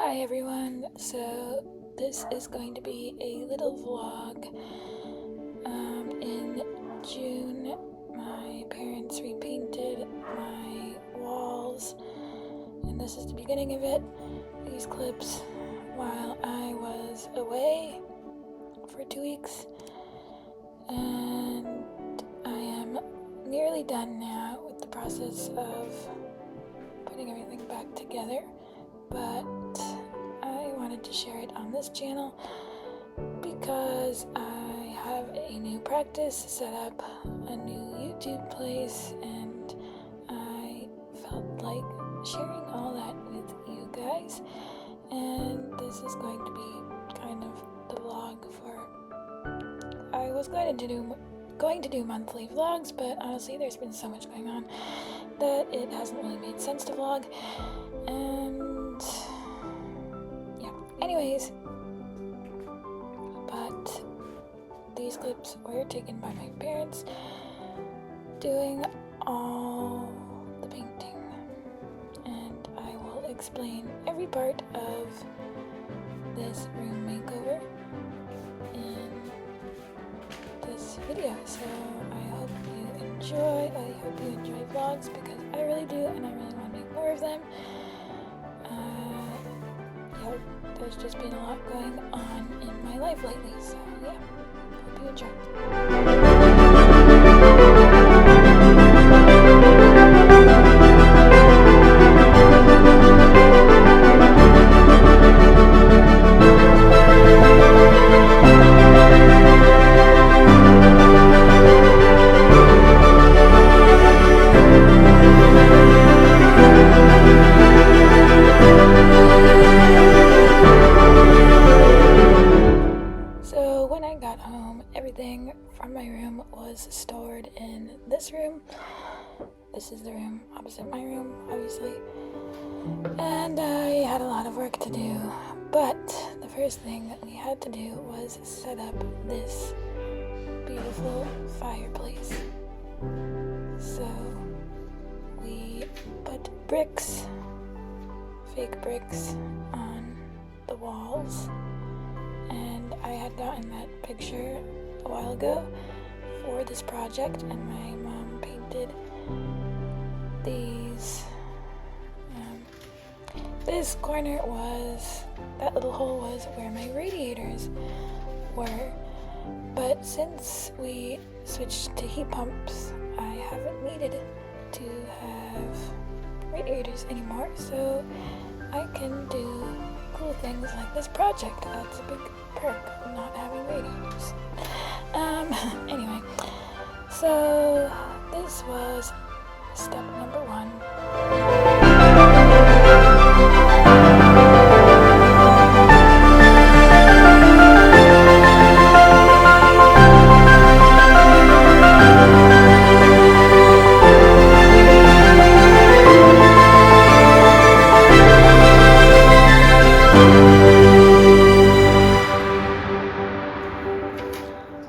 Hi everyone, so this is going to be a little vlog. In June, my parents repainted my walls, and this is the beginning of it. These clips while I was away for 2 weeks, and I am nearly done now with the process of putting everything back together. But I wanted to share it on this channel because I have a new practice set up, a new YouTube place, and I felt like sharing all that with you guys. And this is going to be kind of the vlog for, I was going to do monthly vlogs, but honestly there's been so much going on that it hasn't really made sense to vlog. And yeah, anyways, but these clips were taken by my parents doing all the painting, and I will explain every part of this room makeover in this video. So I hope you enjoy. I hope you enjoy vlogs because I really do, and I really want to make more of them. There's just been a lot going on in my life lately, so yeah, hope you enjoy. Everything from my room was stored in this room. This is the room opposite my room, obviously. And I had a lot of work to do, but the first thing that we had to do was set up this beautiful fireplace. So we put bricks, fake bricks, on the walls. And I had gotten that picture a while ago for this project, and my mom painted these. This corner was, that little hole was where my radiators were, but since we switched to heat pumps, I haven't needed to have radiators anymore, so I can do cool things like this project. That's a big perk of not having radiators. Anyway, so this was step number 1.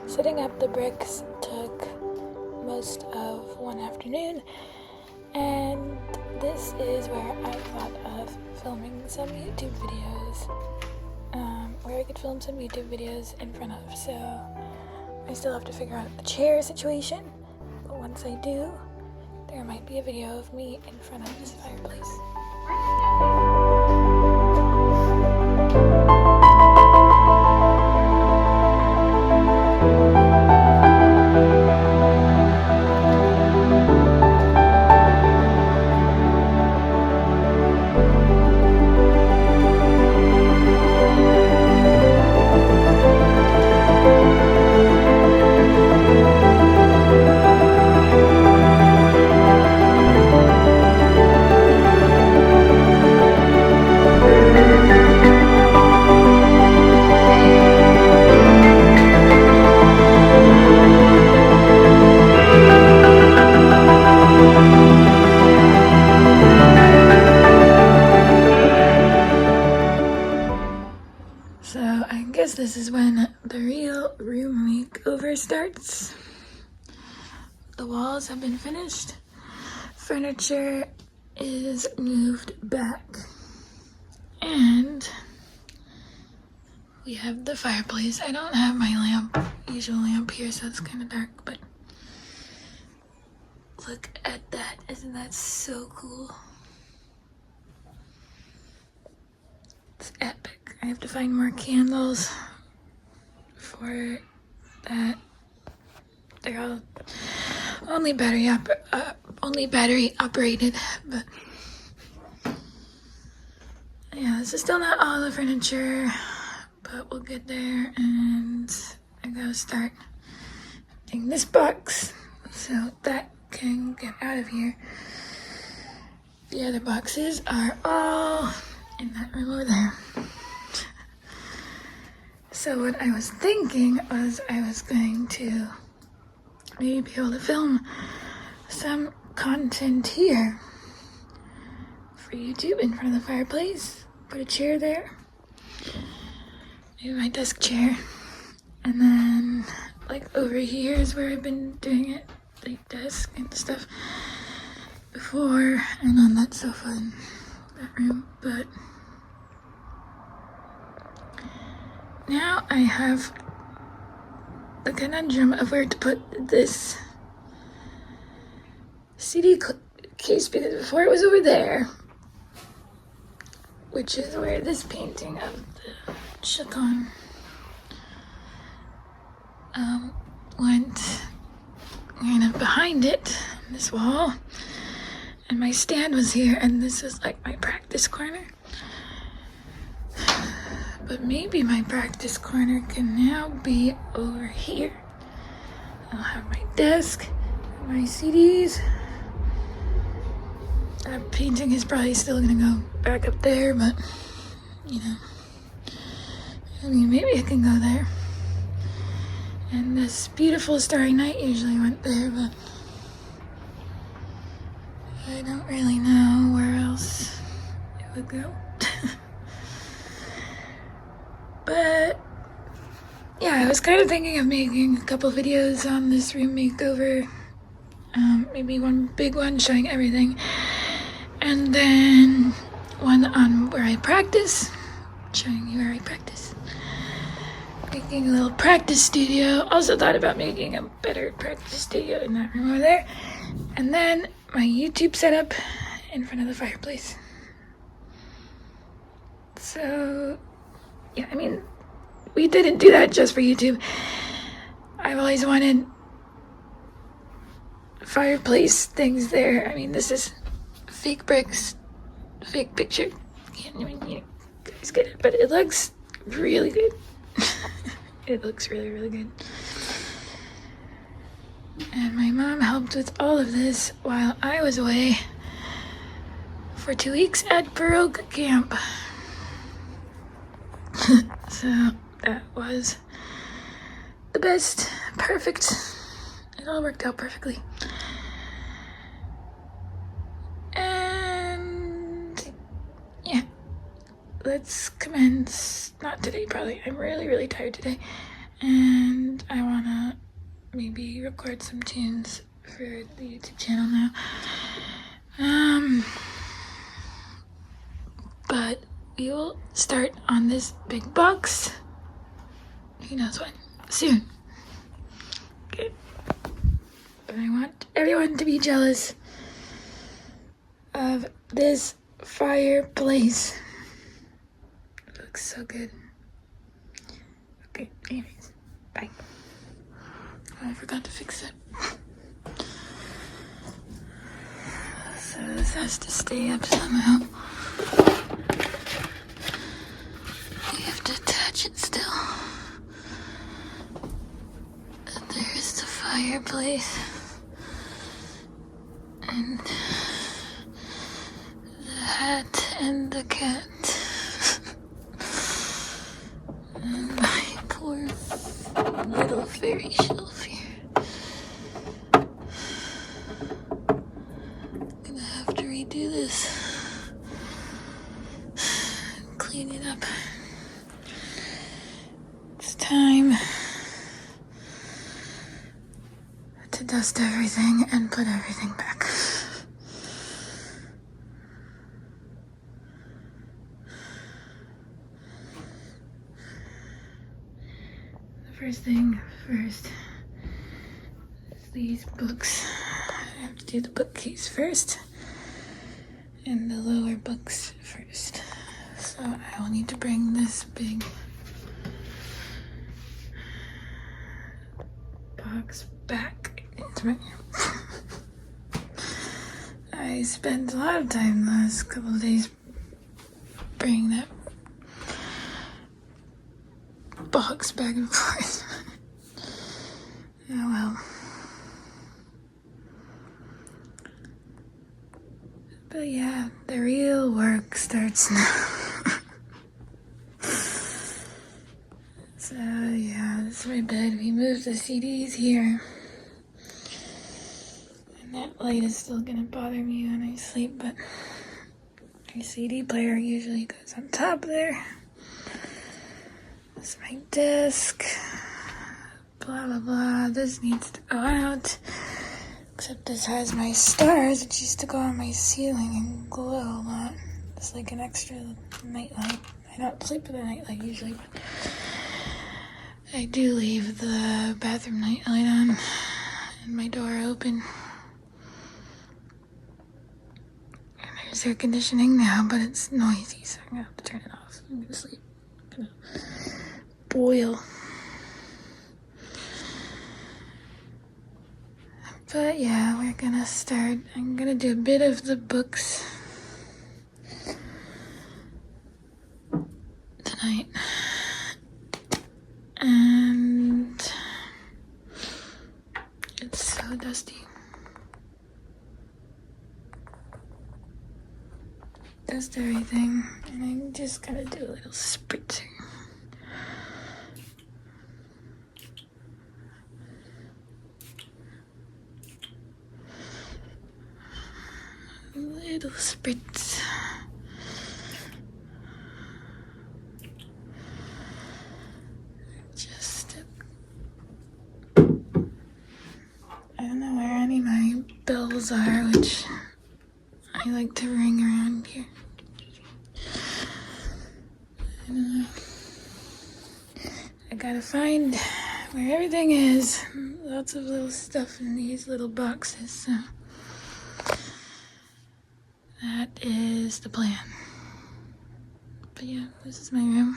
Setting up the bricks took most of one afternoon, and this is where I thought of filming some YouTube videos, where I could film some YouTube videos in front of. So I still have to figure out the chair situation, but once I do, there might be a video of me in front of this fireplace. This is when the real room makeover starts. The walls have been finished. Furniture is moved back. And we have the fireplace. I don't have my usual lamp here, so it's kind of dark, but look at that. Isn't that so cool? It's epic. I have to find more candles for that. They're all only battery operated, but yeah, this is still not all the furniture, but we'll get there. And I gotta start getting this box so that can get out of here. The other boxes are all in that room over there. So what I was thinking was I was going to maybe be able to film some content here for YouTube in front of the fireplace. Put a chair there, maybe my desk chair, and then like over here is where I've been doing it, like desk and stuff before, and on that sofa in that room. But now I have the conundrum of where to put this CD case, because before it was over there, which is where this painting of the Chaconne went kind of behind it, this wall, and my stand was here, and this is like my practice corner. But maybe my practice corner can now be over here. I'll have my desk, my CDs. That painting is probably still gonna go back up there, but you know, I mean, maybe I can go there. And this beautiful starry night usually went there, but I don't really know where else it would go. But yeah, I was kind of thinking of making a couple videos on this room makeover. Maybe one big one showing everything, and then one on where I practice, showing you where I practice. Making a little practice studio. Also thought about making a better practice studio in that room over there. And then my YouTube setup in front of the fireplace. So yeah, I mean, we didn't do that just for YouTube. I've always wanted fireplace things there. I mean, this is fake bricks, fake picture. Can't even, you guys get it, but it looks really good. It looks really, really good. And my mom helped with all of this while I was away for 2 weeks at Baroque camp. So that was the best, perfect. It all worked out perfectly. And yeah, let's commence. Not today, probably. I'm really, really tired today. And I wanna maybe record some tunes for the YouTube channel now. But we will start on this big box. Who knows when? Soon. Okay. But I want everyone to be jealous of this fireplace. It looks so good. Okay, anyways, bye. Oh, I forgot to fix it. So this has to stay up somehow. You have to attach it still. And there's the fireplace. And the hat and the cat. And my poor little fairy shelf here. Gonna have to redo this. Clean it up. It's time to dust everything and put everything back. first thing first. These books. I have to do the bookcase first. And the lower books first. So I will need to bring this big box back into my room. I spent a lot of time the last couple of days bringing that box back and forth. Oh well. But yeah, the real work starts now. So yeah, this is my bed. We moved the CDs here. And that light is still gonna bother me when I sleep, but my CD player usually goes on top there. This is my desk. Blah blah blah. This needs to go out. Except this has my stars, which used to go on my ceiling and glow a lot. It's like an extra nightlight. I don't sleep with a nightlight usually, but I do leave the bathroom nightlight on and my door open. And there's air conditioning now, but it's noisy, so I'm gonna have to turn it off. I'm gonna sleep. I'm gonna boil. But yeah, we're gonna start. I'm gonna do a bit of the books tonight. And it's so dusty. Dust everything. And I'm just gonna do a little spritzer. Little spritz. Just I don't know where any of my bells are, which I like to ring around here. I don't know. I gotta find where everything is. Lots of little stuff in these little boxes, so that is the plan. But yeah, this is my room.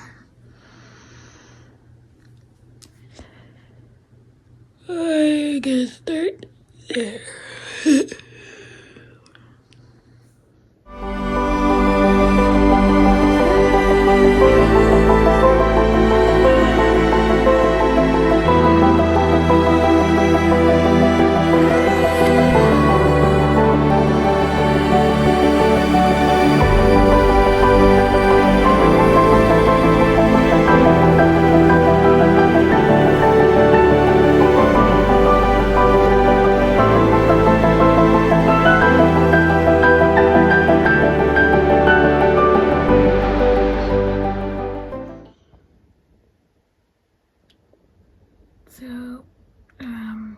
I gotta start there. So, I'm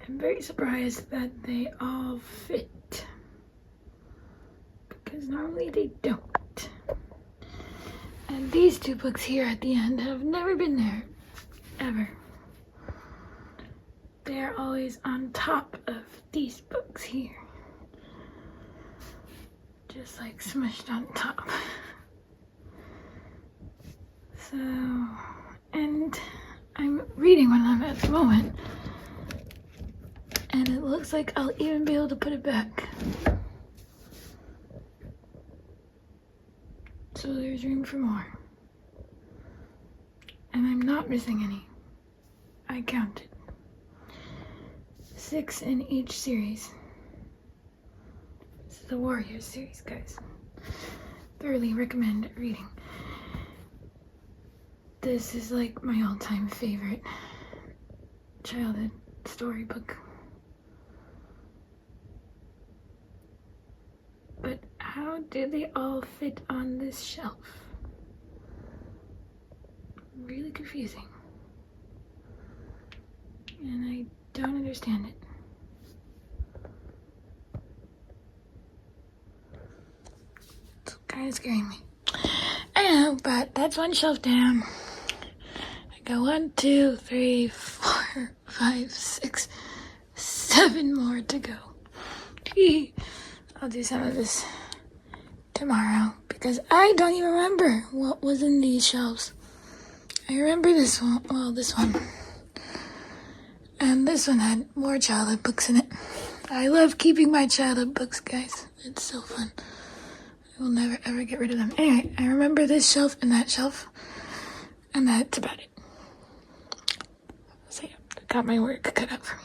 very surprised that they all fit, because normally they don't. And these two books here at the end have never been there, ever. They're always on top of these books here, just like smushed on top. So, and I'm reading one of them at the moment, and it looks like I'll even be able to put it back. So there's room for more. And I'm not missing any. I counted. 6 in each series. This is the Warriors series, guys. Thoroughly recommend reading. This is like my all-time favorite childhood storybook. But how do they all fit on this shelf? Really confusing. And I don't understand it. It's kind of scaring me. I know, but that's one shelf down. I got 1, 2, 3, 4, 5, 6, 7 more to go. I'll do some of this tomorrow because I don't even remember what was in these shelves. I remember this one, well, this one. And this one had more childhood books in it. I love keeping my childhood books, guys. It's so fun. I will never ever get rid of them. Anyway, I remember this shelf and that shelf. And that's about it. So yeah, I got my work cut out for me.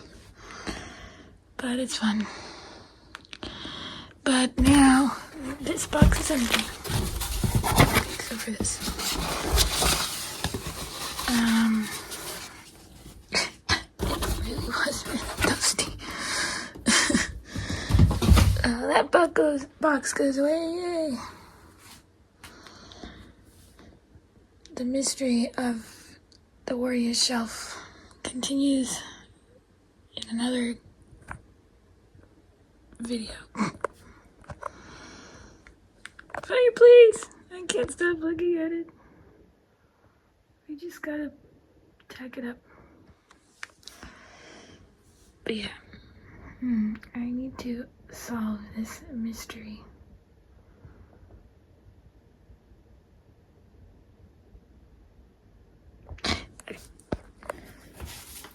But it's fun. But now, this box is empty. Except for this. It really was really toasty. That box goes away. Yay. The mystery of the Warrior shelf continues in another video. Fire, please! I can't stop looking at it. We just gotta tack it up. But yeah, I need to solve this mystery.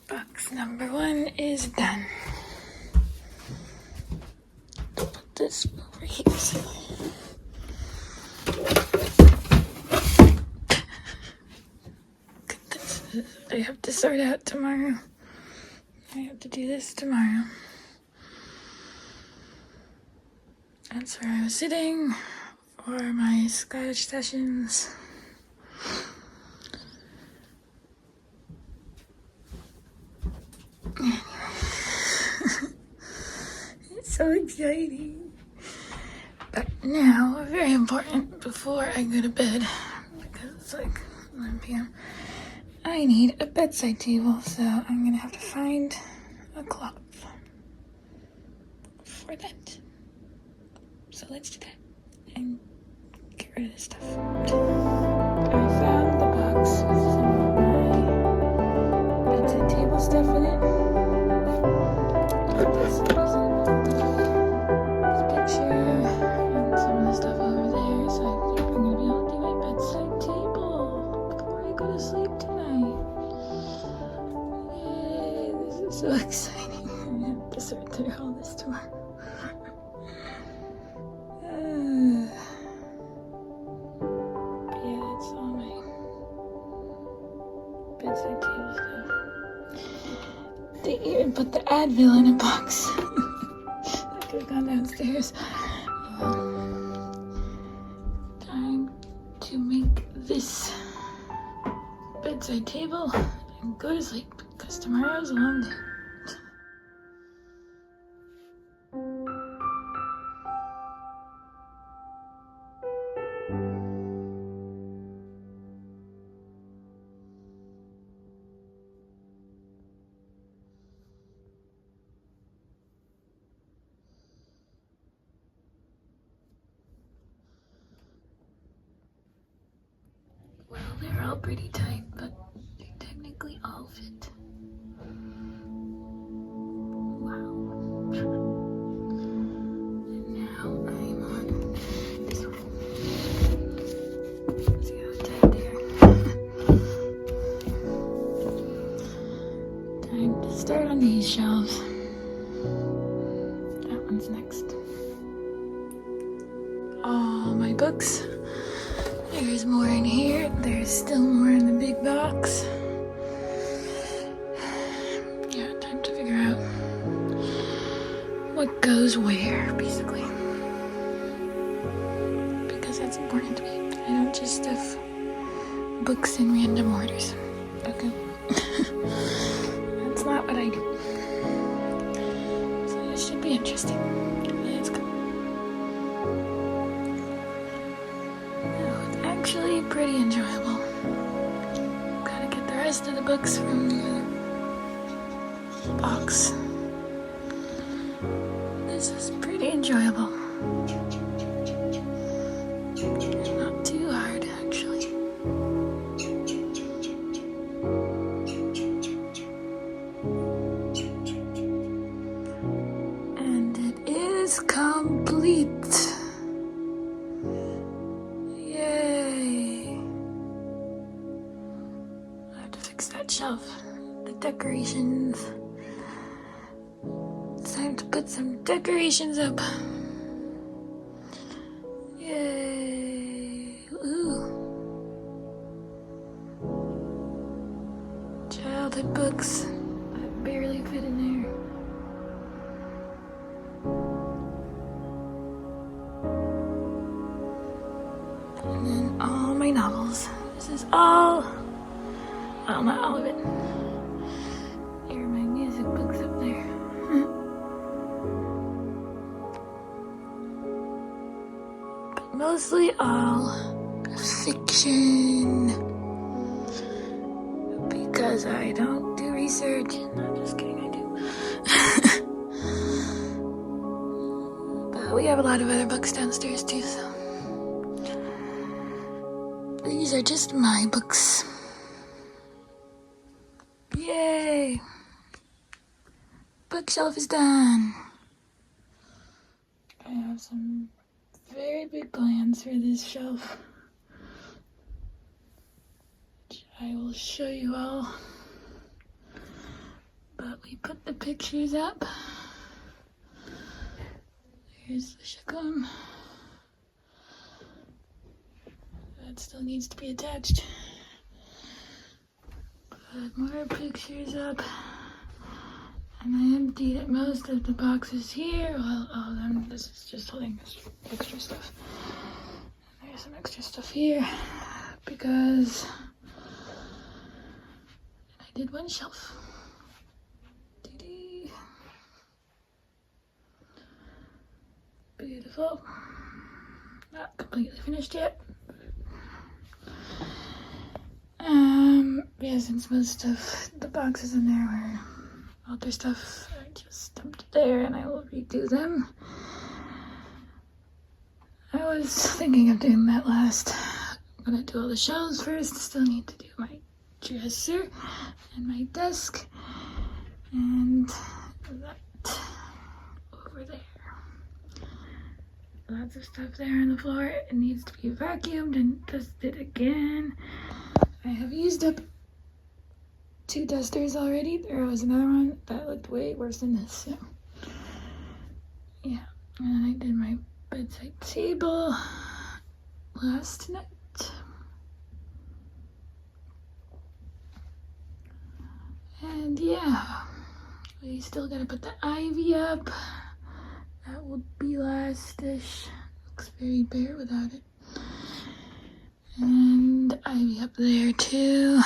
Box number 1 is done. Put this over here. I have to sort out tomorrow. I have to do this tomorrow. That's where I was sitting for my Scottish sessions. It's so exciting. But now, very important, before I go to bed, because it's like 1 p.m., I need a bedside table, so I'm gonna have to find a cloth for that. So let's do that and get rid of this stuff. I found the box with some of my bedside table stuff in it. There's a picture and some of the stuff over there, so I think I'm gonna be able to do my bedside table before I go to sleep tonight. Yay, this is so exciting. I'm gonna have to sort through all this tomorrow. Yeah, that's all my bedside table stuff. They even put the Advil in a box. I could have gone downstairs. Time to make this bedside table and go to sleep because tomorrow's a long day. Well, they're all pretty tight, but they technically all fit. Wow. And now I'm on this one. See how tight they are? Time to start on these shelves. That one's next. All my books. There's more in here. There's still more in the big box. Yeah, time to figure out what goes where, basically. Because that's important to me. I don't just stuff books in random orders. Okay? That's not what I do. So this should be interesting. Let's go. Actually pretty enjoyable. Gotta get the rest of the books from the other box. This is pretty enjoyable. Not too hard, actually. shelf, the decorations. It's time to put some decorations up. Yay! Ooh. Childhood books that barely fit in there. And then all my novels. This is all, well, not all of it. Here are my music books up there. But mostly all fiction. Because I don't do research. No, just kidding, I do. But we have a lot of other books downstairs too, so. These are just my books. Yay! Bookshelf is done. I have some very big plans for this shelf, which I will show you all. But we put the pictures up. Here's the shakum. That still needs to be attached. Put more pictures up. And I emptied most of the boxes here. Well, all of them. This is just holding this extra stuff. And there's some extra stuff here because I did one shelf. Beautiful. Not completely finished yet. Yeah, since most of the boxes in there were older stuff, I just dumped it there and I will redo them. I was thinking of doing that last. I'm gonna do all the shelves first. Still need to do my dresser and my desk and that over there. Lots of stuff there on the floor. It needs to be vacuumed and dusted again. I have used up 2 dusters already. There was another one that looked way worse than this. So, yeah. And I did my bedside table last night. And yeah, we still gotta put the ivy up. That will be last-ish. Looks very bare without it. And ivy up there too.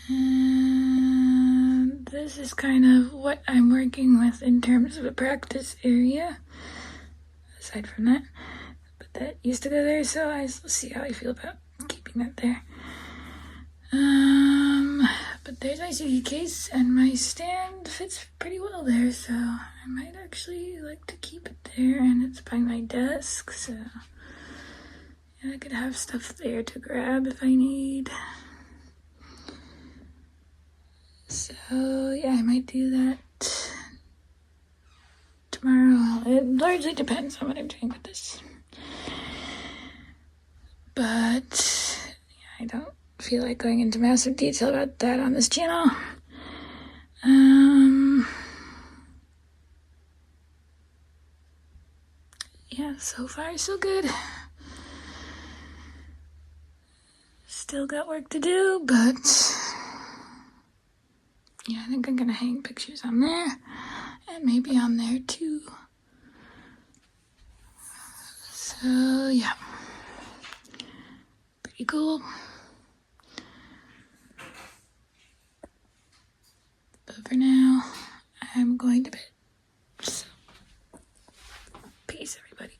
And this is kind of what I'm working with in terms of a practice area. Aside from that. But that used to go there, so I will see how I feel about keeping that there. But there's my CD case, and my stand fits pretty well there, so I might actually like to keep it there, and it's by my desk, so yeah, I could have stuff there to grab if I need. So yeah, I might do that tomorrow. It largely depends on what I'm doing with this. But yeah, I don't feel like going into massive detail about that on this channel. Yeah, so far so good. Still got work to do, but yeah, I think I'm gonna hang pictures on there and maybe on there too. So yeah, pretty cool. But for now, I'm going to bed. So, peace, everybody.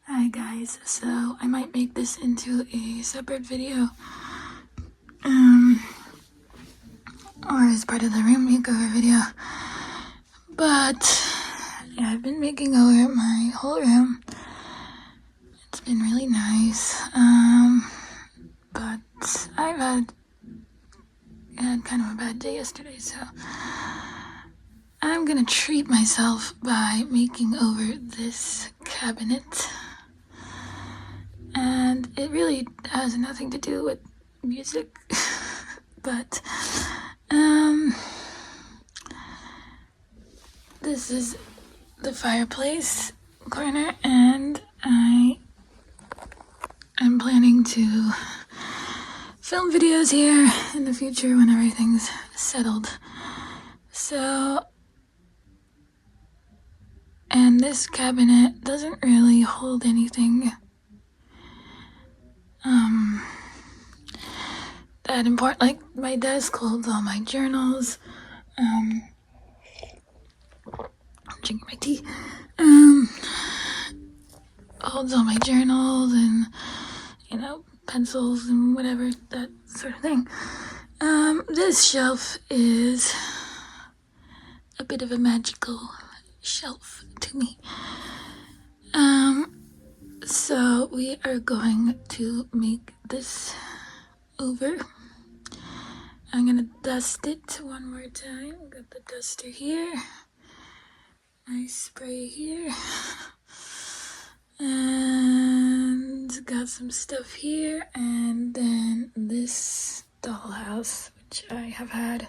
Hi, guys. So, I might make this into a separate video. Or as part of the room makeover video. But, yeah, I've been making over my whole room. It's been really nice. But I've had kind of a bad day yesterday, so I'm gonna treat myself by making over this cabinet. And it really has nothing to do with music. but this is the fireplace corner, and I'm planning to film videos here in the future when everything's settled. So, and this cabinet doesn't really hold anything that important. Like, my desk holds all my journals. I'm drinking my tea. Holds all my journals and, pencils and whatever, that sort of thing. This shelf is a bit of a magical shelf to me. So we are going to make this over. I'm gonna dust it one more time. Got the duster here. Nice spray here. And got some stuff here. And then this dollhouse, which I have had.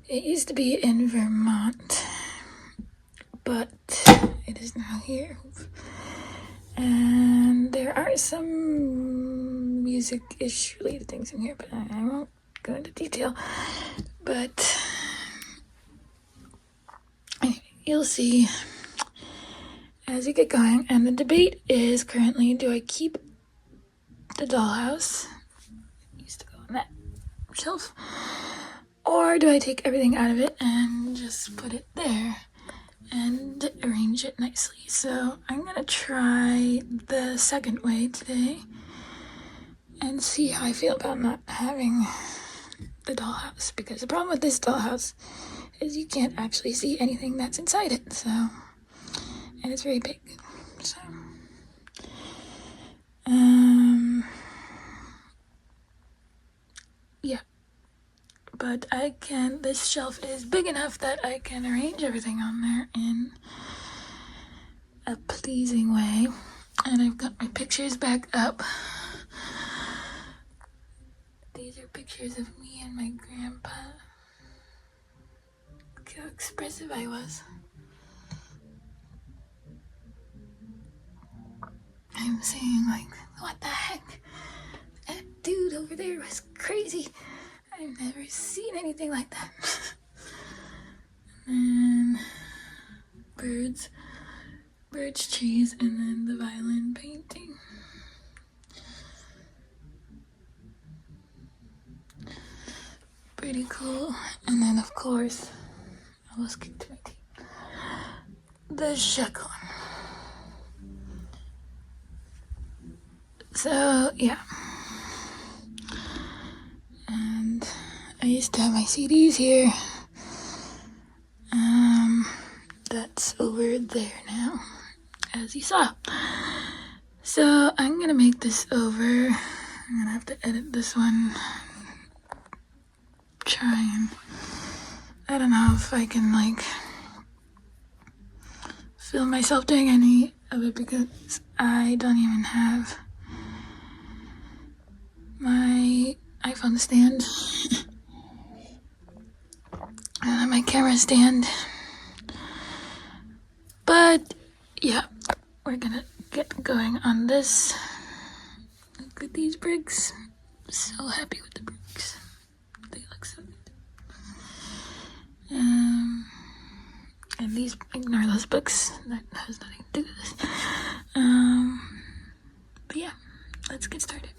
It used to be in Vermont, but it is now here. And there are some music-ish related things in here, but I won't go into detail. But anyway, you'll see as we get going. And the debate is currently, do I keep the dollhouse? It used to go on that shelf. Or do I take everything out of it and just put it there and arrange it nicely? So I'm gonna try the second way today and see how I feel about not having the dollhouse, because the problem with this dollhouse is you can't actually see anything that's inside it. So, and it's very big. So, yeah. But this shelf is big enough that I can arrange everything on there in a pleasing way. And I've got my pictures back up. These are pictures of me and my grandpa. Look how expressive I was. I'm saying, like, what the heck? That dude over there was crazy. I've never seen anything like that. And then birds, trees, and then the violin painting. Pretty cool. And then, of course, I almost kicked my teeth. The shotgun. So, yeah. And I used to have my CDs here. That's over there now, as you saw. So, I'm gonna make this over. I'm gonna have to edit this one. Try and, I don't know if I can, like, film myself doing any of it, because I don't even have my iPhone stand and my camera stand. But yeah, we're gonna get going on this. Look at these bricks. So happy with the bricks. They look so good. And these, ignore those books. That has nothing to do with this. But yeah, let's get started.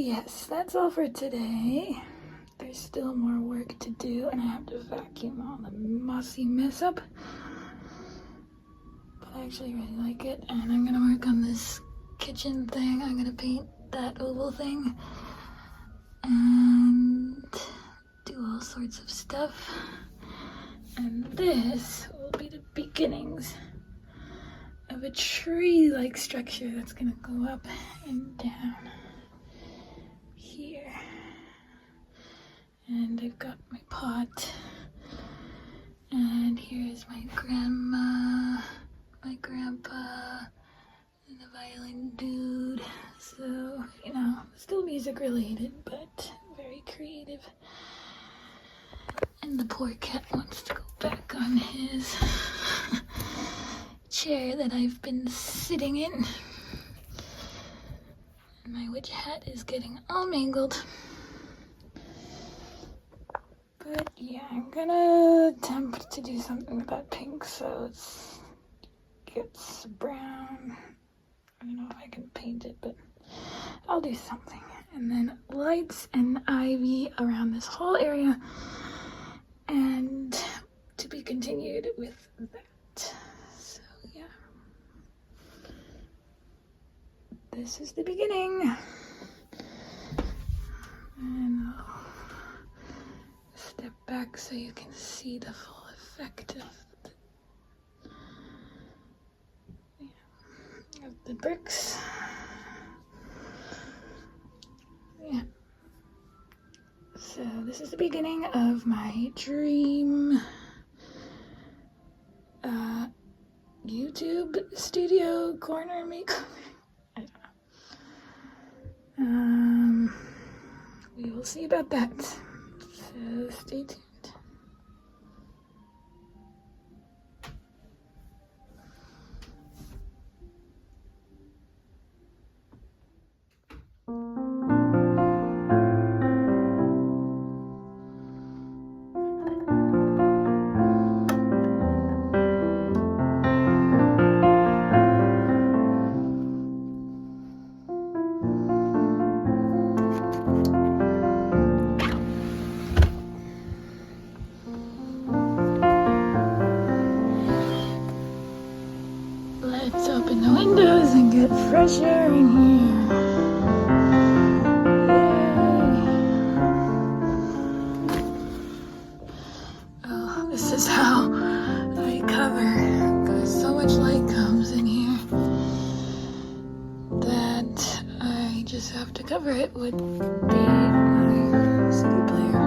yes, that's all for today. There's still more work to do, and I have to vacuum all the mossy mess up. But I actually really like it, and I'm gonna work on this kitchen thing. I'm gonna paint that oval thing and do all sorts of stuff. And this will be the beginnings of a tree-like structure that's gonna go up and down here. And I've got my pot, and here's my grandma, my grandpa, and the violin dude. So, you know, still music related, but very creative. And the poor cat wants to go back on his chair that I've been sitting in. And my witch hat is getting all mangled. But yeah, I'm gonna attempt to do something with that pink so it gets brown. I don't know if I can paint it, but I'll do something. And then lights and ivy around this whole area. And to be continued with that. So yeah. This is the beginning. And I'll step back so you can see the full effect of the bricks. Yeah. So this is the beginning of my dream YouTube studio corner makeover. I don't know. We will see about that. So stay tuned. Let's open the windows and get fresh air in here. Yay. Oh, this is how I cover, because so much light comes in here that I just have to cover it with my CD player.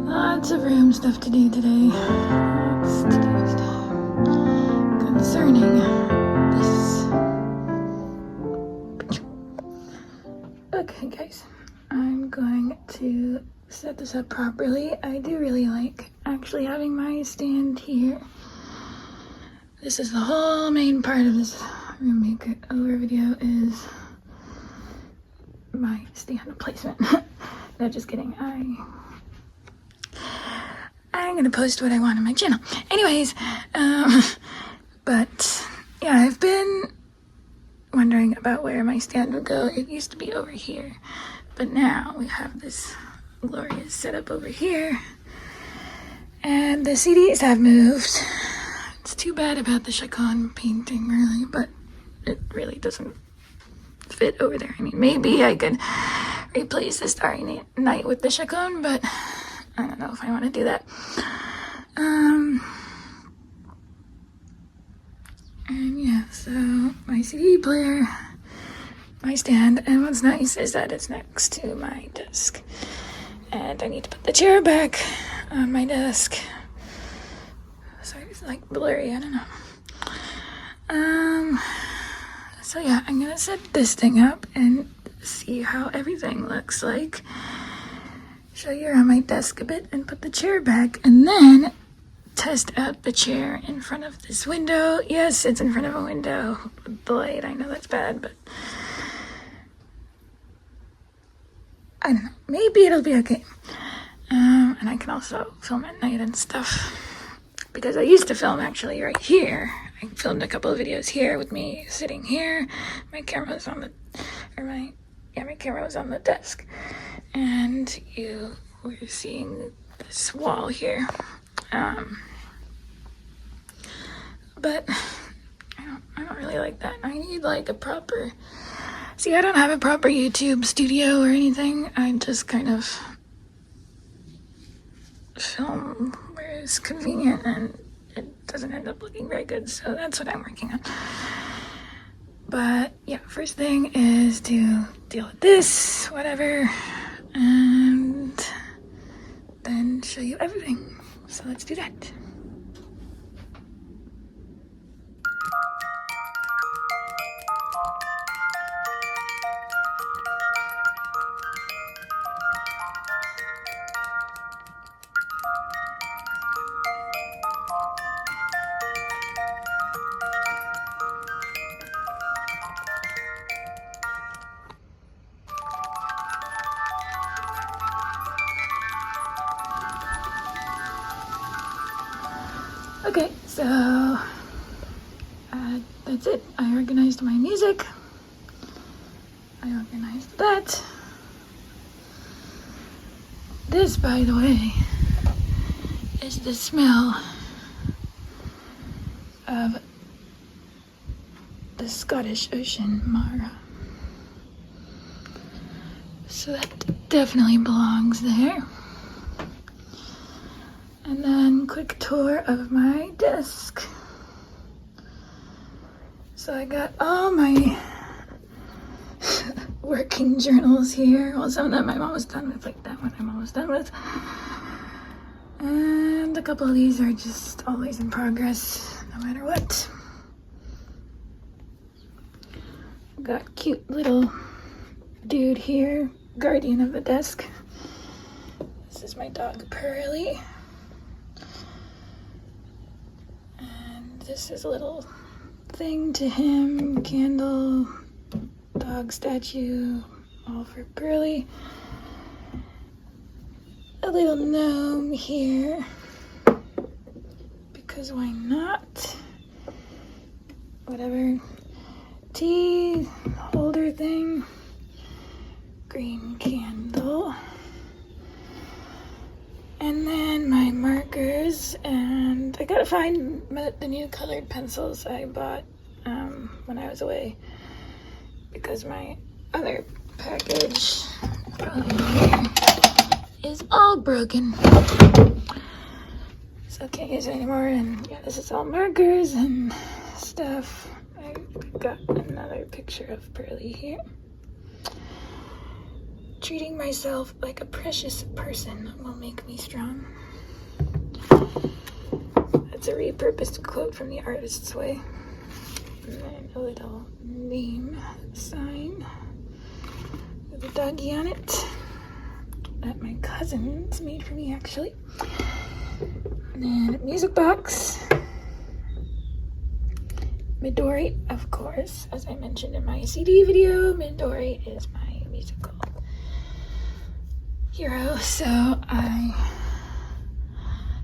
Lots of room stuff to do today. Lots to do concerning this picture. Okay, guys, I'm going to set this up properly. I do really like actually having my stand here. This is the whole main part of this room makeover video is my stand placement. No, just kidding. I'm gonna post what I want on my channel. Anyways, but yeah, I've been wondering about where my stand would go. It used to be over here, but now we have this glorious setup over here, and the CDs have moved. It's too bad about the Chacon painting, really, but it really doesn't fit over there. I mean, maybe I could replace the Starry Night with the Chacon, but I don't know if I want to do that. And yeah, so my CD player, my stand, and what's nice is that it's next to my desk. And I need to put the chair back on my desk. Sorry, it's like blurry, I don't know. So yeah, I'm gonna set this thing up and see how everything looks like. Show you around my desk a bit and put the chair back, and then test out the chair in front of this window. Yes, it's in front of a window with the light. I know that's bad, but I don't know. Maybe it'll be okay. And I can also film at night and stuff, because I used to film actually right here I filmed a couple of videos here with me sitting here. My camera was on the, my camera was on the desk, and you were seeing this wall here. But I don't really like that. I need like a proper, see, I don't have a proper YouTube studio or anything. I just kind of film where it's convenient and it doesn't end up looking very good, so that's what I'm working on. But yeah, first thing is to deal with this, whatever, and then show you everything. So let's do that. Okay, so that's it. I organized my music. I organized that. This, by the way, is the smell of the Scottish Ocean, Mara. So that definitely belongs there. And then quick tour of my desk. So I got all my working journals here. Well, some of them I'm almost done with, like that one I'm almost done with. And a couple of these are just always in progress, no matter what. Got cute little dude here, guardian of the desk. This is my dog, Pearly. This is a little thing to him, candle, dog statue, all for Pearly. A little gnome here, because why not? Whatever. Tea holder thing, green candle. And then my markers, and I gotta find the new colored pencils I bought when I was away, because my other package is all broken, so I can't use it anymore. And yeah, this is all markers and stuff. I got another picture of Pearly here. Treating myself like a precious person will make me strong. That's a repurposed quote from The Artist's Way. And then a little name sign with a doggy on it that my cousins made for me, actually. And then a music box. Midori, of course, as I mentioned in my CD video, Midori is my musical hero, so I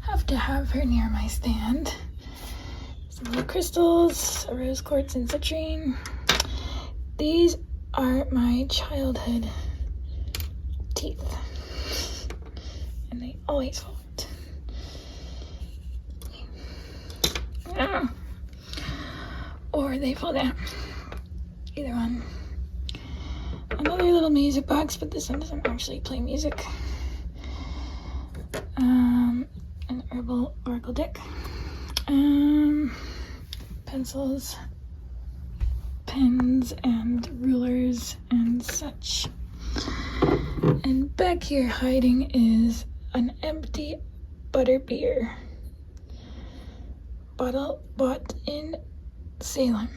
have to have her near my stand. Some little crystals, a rose quartz and citrine. These are my childhood teeth, and they always fall out. Or they fall down. Either one. Another little music box, but this one doesn't actually play music. An herbal oracle deck. Pencils, pens, and rulers, and such. And back here hiding is an empty butterbeer bottle bought in Salem.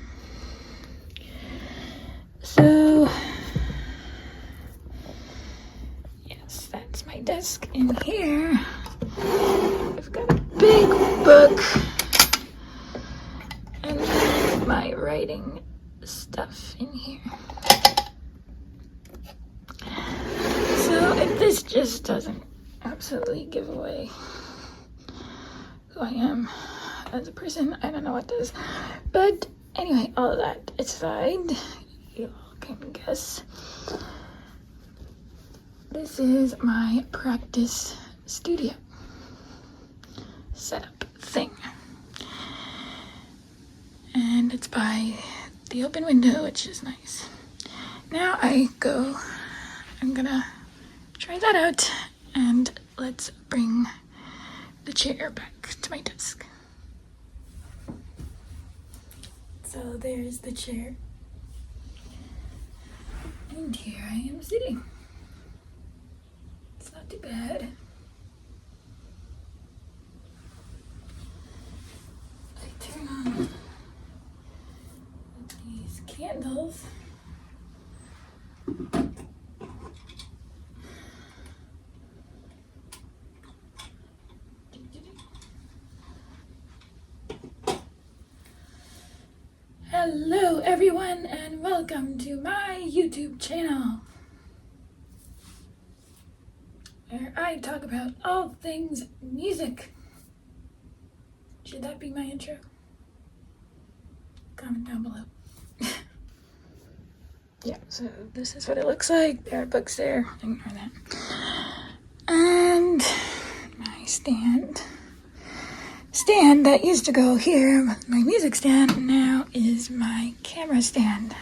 So yes, that's my desk. In here I've got a big book and my writing stuff in here. So if this just doesn't absolutely give away who I am, as a person. I don't know what does. But anyway, all of that aside, you all can guess. This is my practice studio setup thing. And it's by the open window, which is nice. Now I'm gonna try that out, and let's bring the chair back to my desk. So there's the chair, and here I am sitting. It's not too bad. I turn on these candles. Hello everyone, and welcome to my YouTube channel, where I talk about all things music. Should that be my intro? Comment down below. Yeah, so this is what it looks like. There are books there, ignore that. And my stand that used to go here with my music stand now is my camera stand.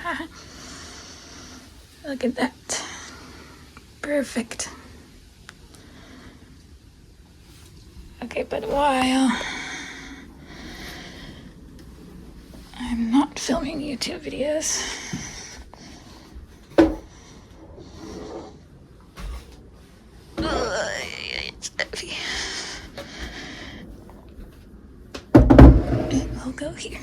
Look at that. Perfect. Okay, but while I'm not filming YouTube videos, it's heavy. It will go here.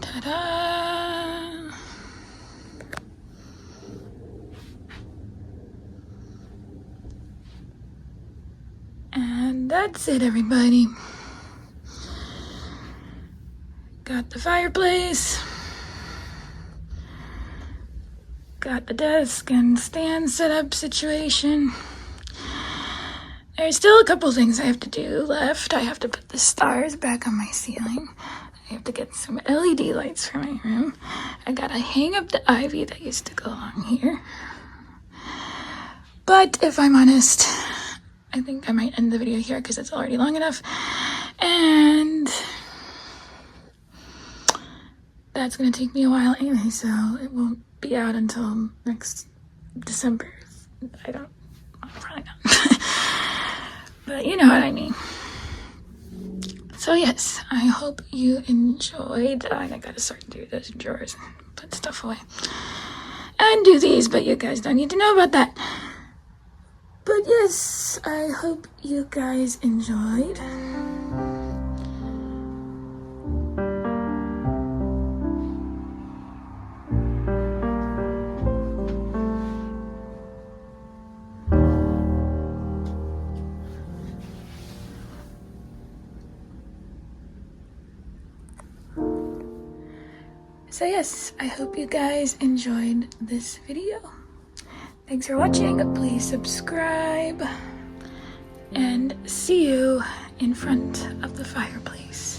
Ta-da! And that's it, everybody. Got the fireplace. Got the desk and stand setup situation. There's still a couple things I have to do left. I have to put the stars back on my ceiling. I have to get some LED lights for my room. I gotta hang up the ivy that used to go along here. But if I'm honest, I think I might end the video here because it's already long enough. And that's gonna take me a while anyway, so it won't be out until next December. I'm probably not. But you know what I mean. So yes, I hope you enjoyed. I gotta sort through those drawers and put stuff away. And do these, but you guys don't need to know about that. But yes, I hope you guys enjoyed. So yes, I hope you guys enjoyed this video. Thanks for watching. Please subscribe, and see you in front of the fireplace.